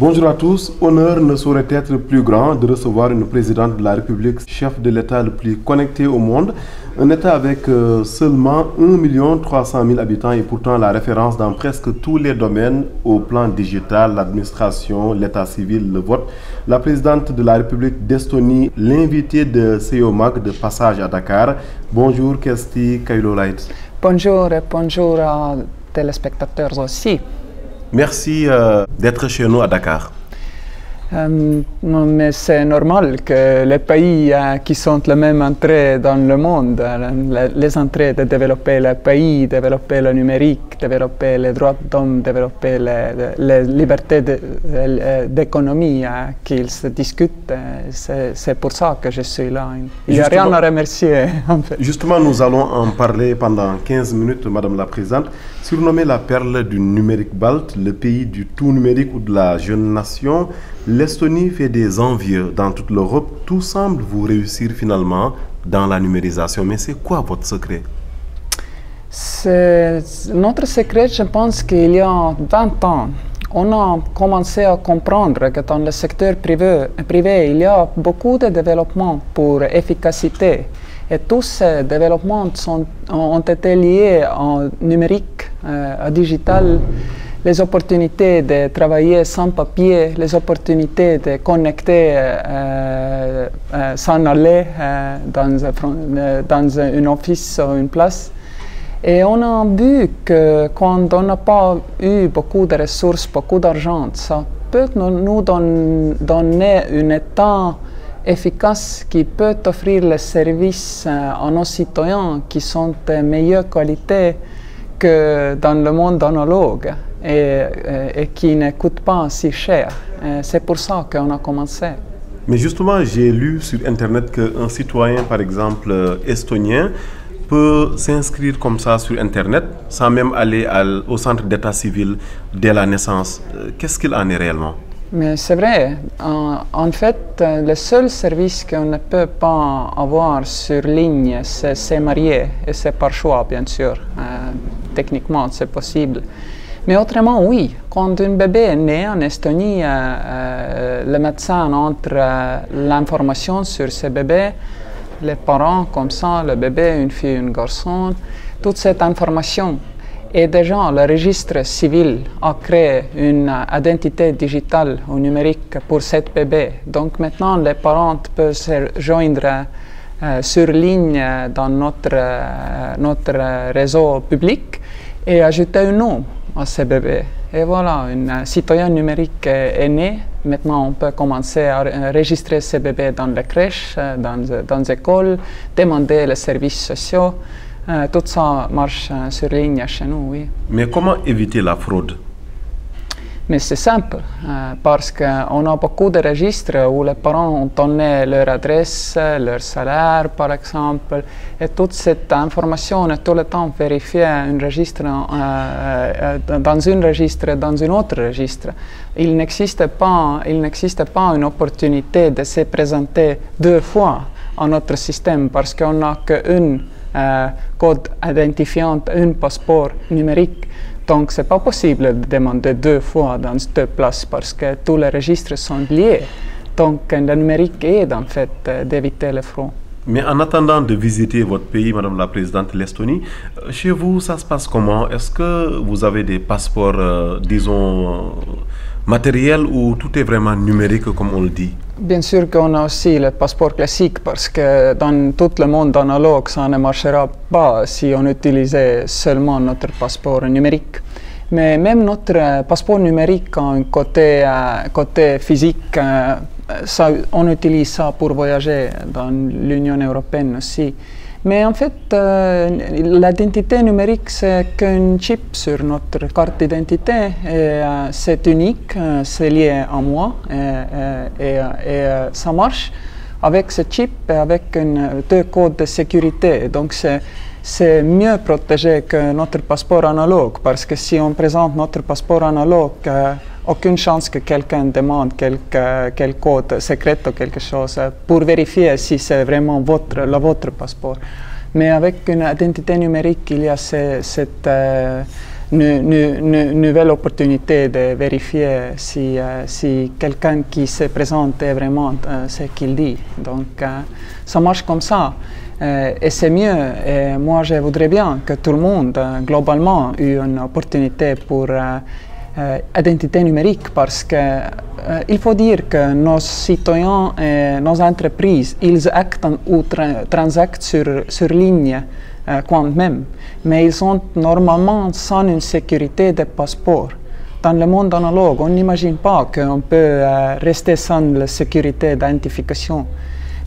Bonjour à tous. Honneur ne saurait être plus grand de recevoir une présidente de la République, chef de l'État le plus connecté au monde. Un État avec seulement 1 300 000 habitants et pourtant la référence dans presque tous les domaines au plan digital, l'administration, l'état civil, le vote. La présidente de la République d'Estonie, l'invité de CEOMAG de passage à Dakar. Bonjour Kersti Kailulaid. Bonjour et bonjour aux téléspectateurs aussi. Merci d'être chez nous à Dakar. Mais c'est normal que les pays qui sont la même entrée dans le monde, les entrées de développer le pays, développer le numérique, développer les droits de l'homme, développer les libertés d'économie qu'ils se discutent, c'est pour ça que je suis là. Il n'y a rien à remercier en fait. Justement, nous allons en parler pendant 15 minutes, Madame la Présidente. Surnommée la perle du numérique balte, le pays du tout numérique ou de la jeune nation, l'Estonie fait des envieux dans toute l'Europe. Tout semble vous réussir finalement dans la numérisation. Mais c'est quoi votre secret? Notre secret, je pense qu'il y a 20 ans, on a commencé à comprendre que dans le secteur privé il y a beaucoup de développement pour efficacité. Et tous ces développements ont été liés au numérique, au digital, les opportunités de travailler sans papier, les opportunités de connecter sans aller dans un office ou une place. Et on a vu que quand on n'a pas eu beaucoup de ressources, beaucoup d'argent, ça peut nous donner un État efficace qui peut offrir les services à nos citoyens qui sont de meilleure qualité que dans le monde analogue et qui ne coûtent pas si cher. C'est pour ça qu'on a commencé. Mais justement, j'ai lu sur Internet qu'un citoyen, par exemple estonien, peut s'inscrire comme ça sur Internet sans même aller au centre d'état civil dès la naissance. Qu'est-ce qu'il en est réellement? Mais c'est vrai. En fait, le seul service qu'on ne peut pas avoir sur ligne, c'est se marier. Et c'est par choix, bien sûr. Techniquement, c'est possible. Mais autrement, oui. Quand un bébé est né en Estonie, le médecin entre l'information sur ce bébé, les parents, comme ça, le bébé, une fille, un garçon, toute cette information. Et déjà, le registre civil a créé une identité digitale ou numérique pour cet bébé. Donc maintenant, les parents peuvent se joindre sur ligne dans notre réseau public et ajouter un nom à ce bébé. Et voilà, un citoyen numérique est né. Maintenant, on peut commencer à enregistrer ce bébé dans les crèches, dans les écoles, demander les services sociaux. Tout ça marche sur ligne chez nous, oui. Mais comment éviter la fraude? Mais c'est simple, parce qu'on a beaucoup de registres où les parents ont donné leur adresse, leur salaire, par exemple, et toute cette information est tout le temps vérifiée dans un registre, dans un autre registre. Il n'existe pas une opportunité de se présenter deux fois à notre système parce qu'on n'a qu'un code identifiant, un passeport numérique. Donc, ce n'est pas possible de demander deux fois dans deux places parce que tous les registres sont liés. Donc, le numérique aide en fait d'éviter les fraudes. Mais en attendant de visiter votre pays, Madame la Présidente, l'Estonie, chez vous, ça se passe comment? Est-ce que vous avez des passeports, disons, matériels ou tout est vraiment numérique, comme on le dit? Bien sûr qu'on a aussi le passeport classique parce que dans tout le monde analogue, ça ne marchera pas si on utilisait seulement notre passeport numérique. Mais même notre passeport numérique a un côté physique. On utilise ça pour voyager dans l'Union européenne aussi. Mais en fait, l'identité numérique, c'est qu'un chip sur notre carte d'identité. C'est unique, c'est lié à moi et ça marche avec ce chip et avec deux codes de sécurité. Donc, c'est mieux protégé que notre passeport analogue parce que si on présente notre passeport analogue, aucune chance que quelqu'un demande quel code secret ou quelque chose pour vérifier si c'est vraiment votre passeport. Mais avec une identité numérique, il y a cette nouvelle opportunité de vérifier si quelqu'un qui se présente est vraiment ce qu'il dit. Donc, ça marche comme ça. Et c'est mieux. Et moi, je voudrais bien que tout le monde, globalement, ait une opportunité pour identité numérique parce qu'il faut dire que nos citoyens et nos entreprises, ils actent ou transactent sur ligne quand même, mais ils sont normalement sans une sécurité de passeport. Dans le monde analogue, on n'imagine pas qu'on peut rester sans la sécurité d'identification.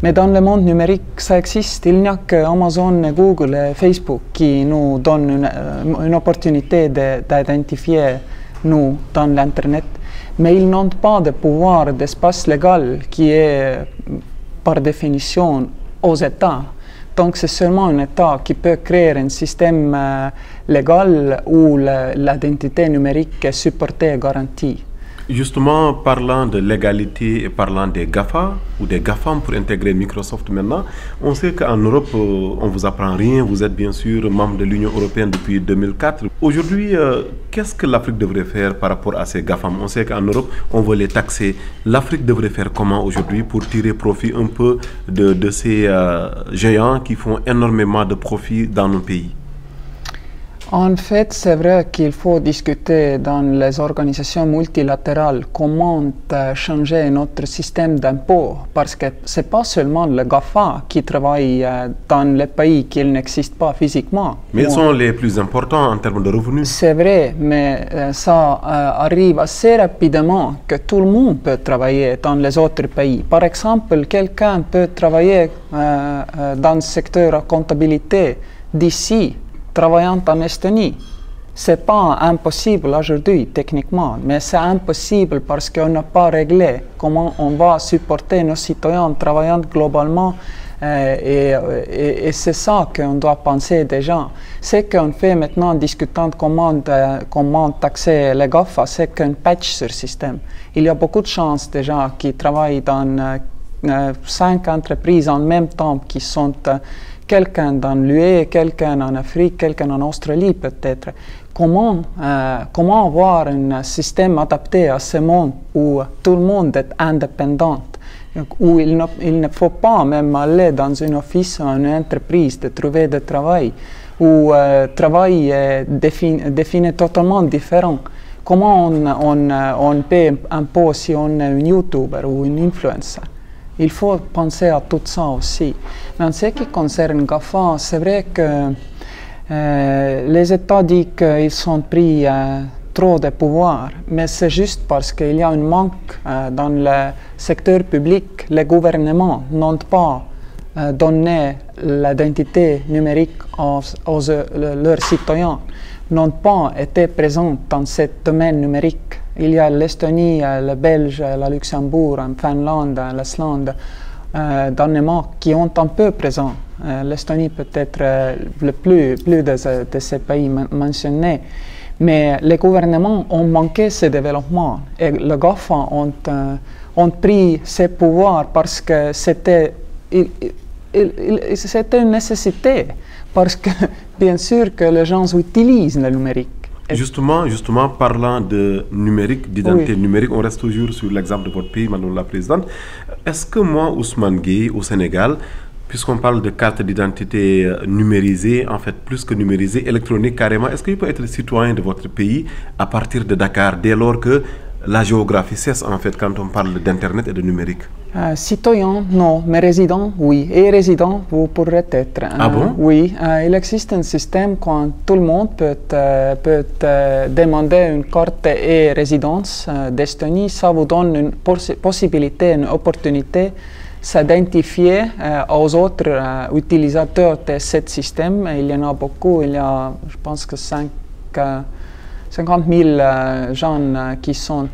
Mais dans le monde numérique, ça existe. Il n'y a que Amazon, Google et Facebook qui nous donnent une opportunité d'identifier nous dans l'Internet. Mais ils n'ont pas de pouvoir d'espace légal qui est par définition aux États. Donc c'est seulement un État qui peut créer un système légal où l'identité numérique est supportée et garantie. Justement, parlant de légalité et parlant des GAFA ou des GAFAM pour intégrer Microsoft maintenant, on sait qu'en Europe, on ne vous apprend rien. Vous êtes bien sûr membre de l'Union européenne depuis 2004. Aujourd'hui, qu'est-ce que l'Afrique devrait faire par rapport à ces GAFAM? On sait qu'en Europe, on veut les taxer. L'Afrique devrait faire comment aujourd'hui pour tirer profit un peu de ces géants qui font énormément de profit dans nos pays? En fait, c'est vrai qu'il faut discuter dans les organisations multilatérales comment changer notre système d'impôts, parce que ce n'est pas seulement le GAFA qui travaille dans les pays qui n'existent pas physiquement. Mais ils sont les plus importants en termes de revenus. C'est vrai, mais ça arrive assez rapidement que tout le monde peut travailler dans les autres pays. Par exemple, quelqu'un peut travailler dans le secteur comptabilité d'ici, travaillant en Estonie. Ce n'est pas impossible aujourd'hui, techniquement, mais c'est impossible parce qu'on n'a pas réglé comment on va supporter nos citoyens travaillant globalement et c'est ça qu'on doit penser déjà. Ce qu'on fait maintenant en discutant de comment taxer les GAFA, c'est qu'on patch sur le système. Il y a beaucoup de chances déjà qui travaillent dans 5 entreprises en même temps qui sont quelqu'un dans l'UE, quelqu'un en Afrique, quelqu'un en Australie peut-être. Comment avoir un système adapté à ce monde où tout le monde est indépendant, où il ne faut pas même aller dans un office ou une entreprise de trouver du travail, où le travail est défini totalement différent. Comment on paie un peu si on est un YouTuber ou un influencer? Il faut penser à tout ça aussi. Mais en ce qui concerne GAFA, c'est vrai que les États disent qu'ils ont pris trop de pouvoir, mais c'est juste parce qu'il y a un manque dans le secteur public. Les gouvernements n'ont pas donné l'identité numérique aux leurs citoyens, n'ont pas été présents dans ce domaine numérique. Il y a l'Estonie, le Belge, le Luxembourg, la Finlande, l'Islande, Danemark qui ont un peu présent. L'Estonie peut-être le plus de ces pays mentionnés. Mais les gouvernements ont manqué ce développement et les GAFA ont pris ces pouvoirs parce que c'était une nécessité, parce que bien sûr que les gens utilisent le numérique. Justement, parlant de numérique, d'identité Oui. numérique, on reste toujours sur l'exemple de votre pays, Madame la Présidente. Est-ce que moi, Ousmane Gueye, au Sénégal, puisqu'on parle de carte d'identité numérisée, en fait plus que numérisée, électronique carrément, est-ce qu'il peut être citoyen de votre pays à partir de Dakar, dès lors que la géographie cesse en fait quand on parle d'Internet et de numérique? Citoyen, non, mais résident, oui. Et résident, vous pourrez être. Ah bon? Oui, il existe un système quand tout le monde peut demander une carte et résidence d'Estonie. Ça vous donne une possibilité, une opportunité s'identifier aux autres utilisateurs de ce système. Il y en a beaucoup, il y a, je pense que 50 000 gens qui sont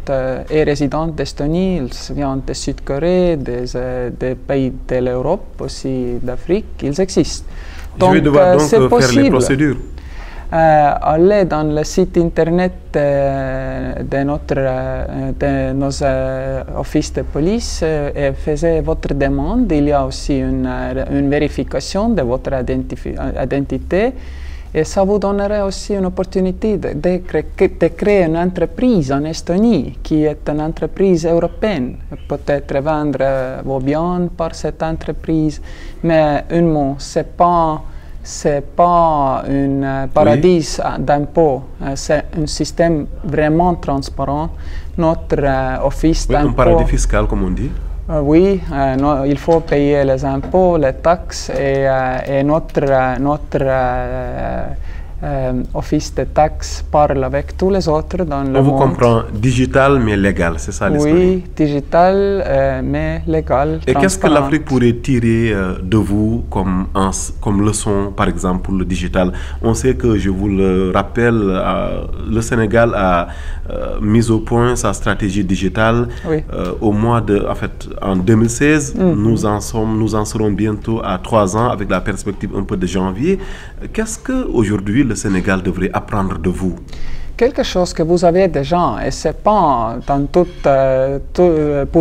résidents d'Estonie. Ils viennent de Sud-Corée, des pays de l'Europe, aussi d'Afrique. Ils existent. Donc, je vais devoir donc faire les procédures. Allez dans le site internet de nos offices de police et faites votre demande. Il y a aussi une vérification de votre identité. Et ça vous donnerait aussi une opportunité de créer une entreprise en Estonie qui est une entreprise européenne. Peut-être vendre vos biens par cette entreprise, mais un mot, c'est pas un paradis d'impôt, c'est un système vraiment transparent. Notre office d'impôt... Un paradis fiscal, comme on dit. Oui, il faut payer les impôts, les taxes et notre office de taxes parle avec tous les autres dans le monde. On vous comprend, digital mais légal, c'est ça l'Estonie? Oui, digital mais légal. Et qu'est-ce que l'Afrique pourrait tirer de vous comme leçon, par exemple, pour le digital? On sait que, je vous le rappelle, le Sénégal a mis au point sa stratégie digitale au mois de, en 2016. Nous en serons bientôt à 3 ans avec la perspective un peu de janvier. Qu'est-ce qu'aujourd'hui le Sénégal devrait apprendre de vous? Quelque chose que vous avez déjà, et ce n'est pas dans pour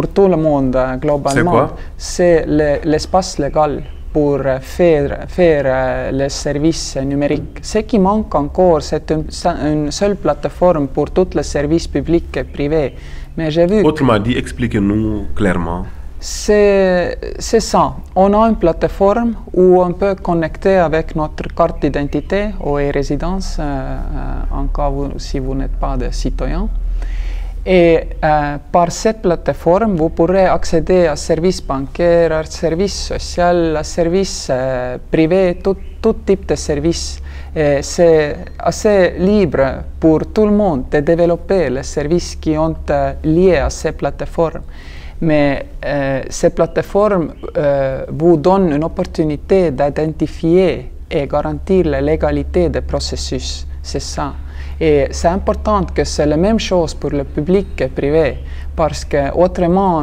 tout le monde globalement. C'est quoi? C'est l'espace légal pour faire les services numériques. Ce qui manque encore, c'est une seule plateforme pour tous les services publics et privés. Mais j'ai vu... Autrement dit, expliquez-nous clairement. C'est ça. On a une plateforme où on peut connecter avec notre carte d'identité aux résidences, en cas si vous n'êtes pas de citoyen. Et par cette plateforme, vous pourrez accéder à services bancaires, à services sociaux, à services privés, tout type de services. C'est assez libre pour tout le monde de développer les services qui sont liés à ces plateformes. Mais ces plateformes vous donnent une opportunité d'identifier et garantir la légalité des processus. C'est ça. Et c'est important que c'est la même chose pour le public et le privé, parce qu'autrement,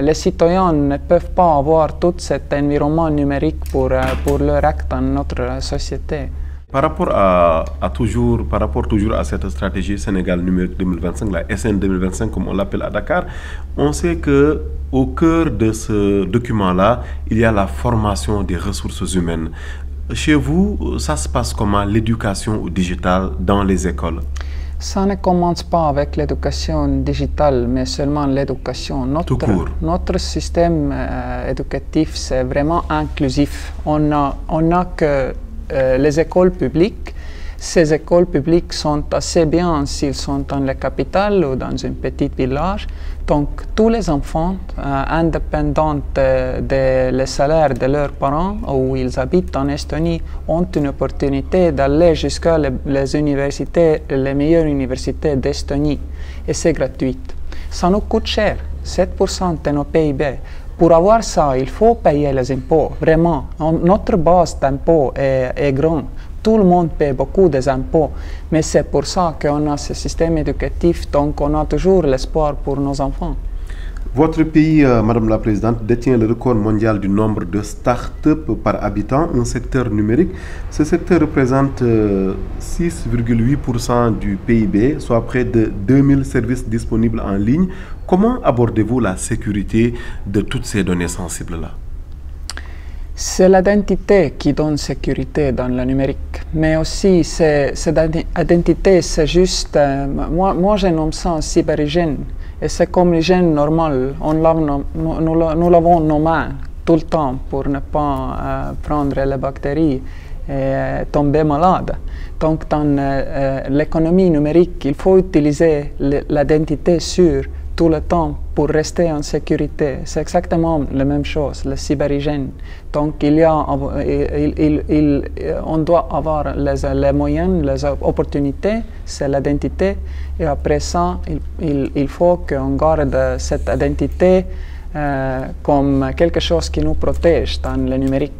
les citoyens ne peuvent pas avoir tout cet environnement numérique pour leur acte dans notre société. Par rapport toujours à cette stratégie Sénégal numérique 2025, la SN 2025 comme on l'appelle à Dakar, on sait que au cœur de ce document-là, il y a la formation des ressources humaines. Chez vous, ça se passe comment, l'éducation digitale dans les écoles? Ça ne commence pas avec l'éducation digitale, mais seulement l'éducation. Notre système éducatif, c'est vraiment inclusif. On n'a que les écoles publiques. Ces écoles publiques sont assez bien s'ils sont dans la capitale ou dans un petit village. Donc, tous les enfants, indépendants des salaires de leurs parents où ils habitent en Estonie, ont une opportunité d'aller jusqu'à les universités, les meilleures universités d'Estonie. Et c'est gratuit. Ça nous coûte cher, 7% de nos PIB. Pour avoir ça, il faut payer les impôts, vraiment. Notre base d'impôts est grande. Tout le monde paie beaucoup des impôts, mais c'est pour ça qu'on a ce système éducatif, donc on a toujours l'espoir pour nos enfants. Votre pays, Madame la Présidente, détient le record mondial du nombre de start-up par habitant, un secteur numérique. Ce secteur représente 6,8% du PIB, soit près de 2000 services disponibles en ligne. Comment abordez-vous la sécurité de toutes ces données sensibles-là? C'est l'identité qui donne sécurité dans le numérique, mais aussi cette identité, c'est juste, moi je nomme ça cyberhygiène, et c'est comme l'hygiène normale, nous lavons nos mains tout le temps pour ne pas prendre les bactéries et tomber malade. Donc dans l'économie numérique, il faut utiliser l'identité sûre tout le temps pour rester en sécurité. C'est exactement la même chose, la cyberhygiène. Donc on doit avoir les moyens, les opportunités, c'est l'identité. Et après ça, il faut qu'on garde cette identité comme quelque chose qui nous protège dans le numérique.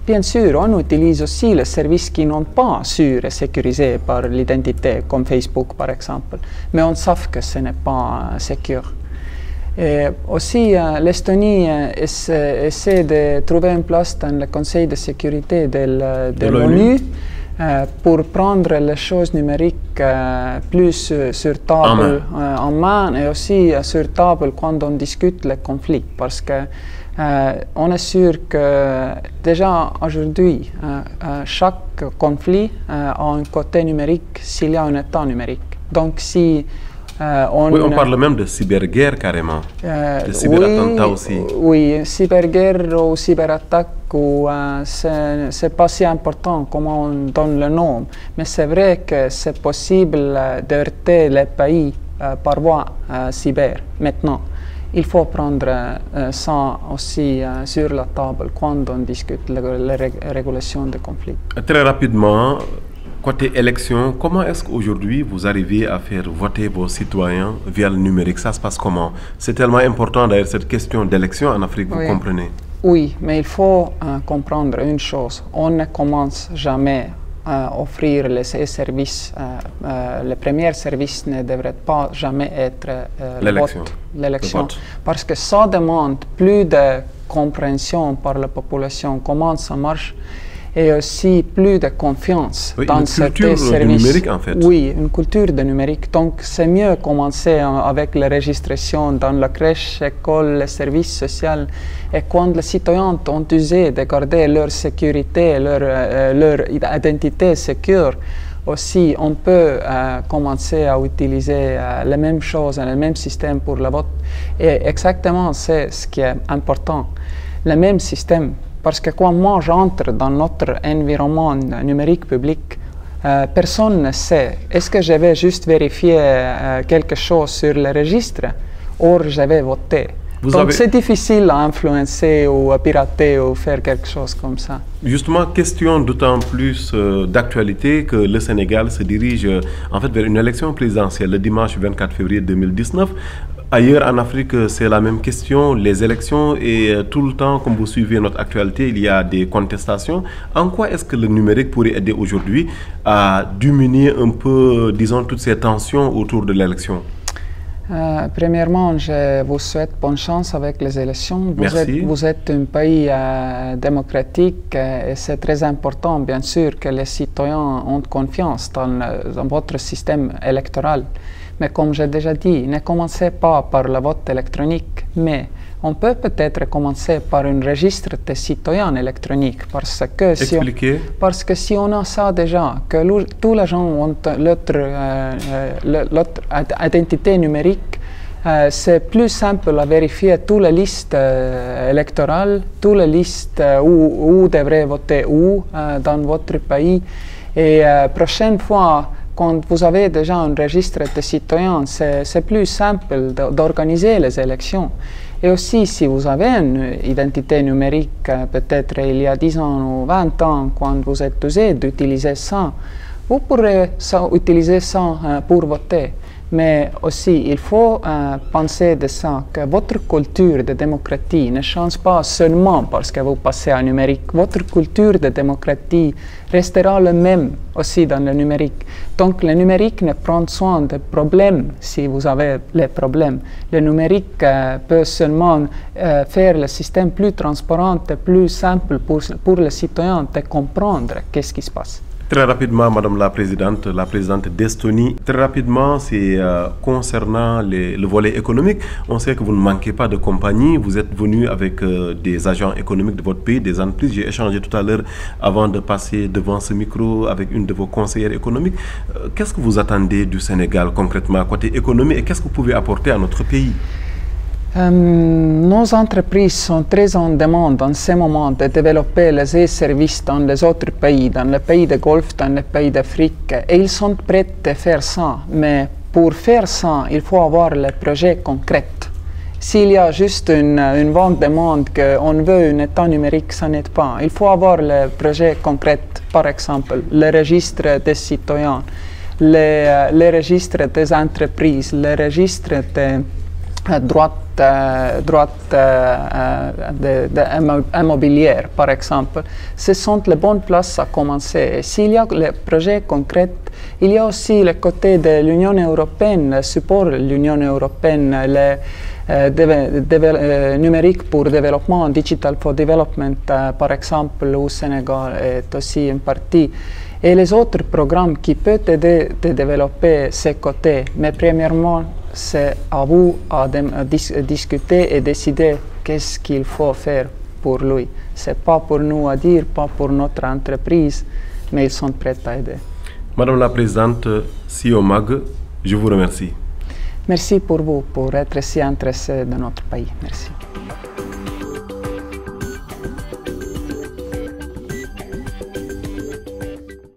Bien sûr, on utilise aussi les services qui n'ont pas sûrs et sécurisés par l'identité, comme Facebook par exemple, mais on sait que ce n'est pas sûr. Et aussi, l'Estonie essaie de trouver une place dans le Conseil de sécurité de l'ONU. pour prendre les choses numériques plus sur table en main et aussi sur table quand on discute les conflits. Parce que on est sûr que déjà aujourd'hui, chaque conflit a un côté numérique s'il y a un état numérique. Donc si on parle même de cyberguerre carrément, de cyberattentats aussi. Oui, cyberguerre ou cyberattaque, c'est pas si important comment on donne le nom, mais c'est vrai que c'est possible d'heurter les pays par voie cyber maintenant. Il faut prendre ça aussi sur la table quand on discute la régulation des conflits. Très rapidement, côté élection, comment est-ce qu'aujourd'hui vous arrivez à faire voter vos citoyens via le numérique? Ça se passe comment? C'est tellement important d'ailleurs cette question d'élection en Afrique, vous comprenez? Oui, mais il faut comprendre une chose. On ne commence jamais à offrir les services. Le premier service ne devrait pas jamais être l'élection. Parce que ça demande plus de compréhension par la population, comment ça marche, et aussi plus de confiance dans cette service. Du numérique en fait. Oui, une culture de numérique. Donc c'est mieux commencer avec la registration dans la crèche, l'école, les services sociaux. Et quand les citoyens ont usé de garder leur sécurité, leur identité sécure, aussi on peut commencer à utiliser les mêmes choses, le même système pour le vote. Et exactement c'est ce qui est important, le même système. Parce que quand moi j'entre dans notre environnement numérique public, personne ne sait. Est-ce que je vais juste vérifier quelque chose sur le registre ou je vais voter? Donc c'est difficile à influencer ou à pirater ou faire quelque chose comme ça. Justement, question d'autant plus d'actualité que le Sénégal se dirige en fait vers une élection présidentielle le dimanche 24 février 2019. Ailleurs en Afrique, c'est la même question, les élections et tout le temps, comme vous suivez notre actualité, il y a des contestations. En quoi est-ce que le numérique pourrait aider aujourd'hui à diminuer un peu, disons, toutes ces tensions autour de l'élection? Premièrement, je vous souhaite bonne chance avec les élections. Vous êtes un pays démocratique et c'est très important, bien sûr, que les citoyens ont confiance dans votre système électoral. Mais comme j'ai déjà dit, ne commencez pas par le vote électronique, mais on peut peut-être commencer par un registre de citoyens électroniques. Parce que si on a ça déjà, que tous les gens ont leur identité numérique, c'est plus simple à vérifier toutes les listes électorales, toutes les listes où devrait voter dans votre pays. Et prochaine fois, quand vous avez déjà un registre de citoyens, c'est plus simple d'organiser les élections. Et aussi, si vous avez une identité numérique, peut-être il y a 10 ans ou 20 ans, quand vous êtes usé d'utiliser ça, vous pourrez utiliser ça pour voter. Mais aussi, il faut penser de ça, que votre culture de démocratie ne change pas seulement parce que vous passez à numérique. Votre culture de démocratie restera la même aussi dans le numérique. Donc, le numérique ne prend soin des problèmes si vous avez les problèmes. Le numérique peut seulement faire le système plus transparent et plus simple pour les citoyens de comprendre qu'est-ce qui se passe. Très rapidement, Madame la Présidente d'Estonie, très rapidement, c'est concernant le volet économique. On sait que vous ne manquez pas de compagnie, vous êtes venu avec des agents économiques de votre pays, des entreprises. J'ai échangé tout à l'heure avant de passer devant ce micro avec une de vos conseillères économiques. Qu'est-ce que vous attendez du Sénégal concrètement côté économie et qu'est-ce que vous pouvez apporter à notre pays? Nos entreprises sont très en demande en ce moment de développer les services dans les autres pays, dans les pays de Golfe, dans les pays d'Afrique. Et ils sont prêts à faire ça. Mais pour faire ça, il faut avoir les projets concrets. S'il y a juste une vente demande qu'on veut un état numérique, ça n'aide pas. Il faut avoir les projets concrets, par exemple, le registre des citoyens, les registres des entreprises, les registres des droits immobilières, par exemple. Ce sont les bonnes places à commencer. S'il y a les projets concrets, il y a aussi le côté de l'Union européenne, le support de l'Union européenne, numérique pour développement, Digital for Development, par exemple, au Sénégal est aussi une partie. et les autres programmes qui peuvent t'aider à développer ces côtés. Mais premièrement, c'est à vous à discuter et décider qu'est-ce qu'il faut faire pour lui. Ce n'est pas pour nous à dire, pas pour notre entreprise, mais ils sont prêts à aider. Madame la Présidente CIOMAG, je vous remercie. Merci pour vous, pour être si intéressé de notre pays. Merci.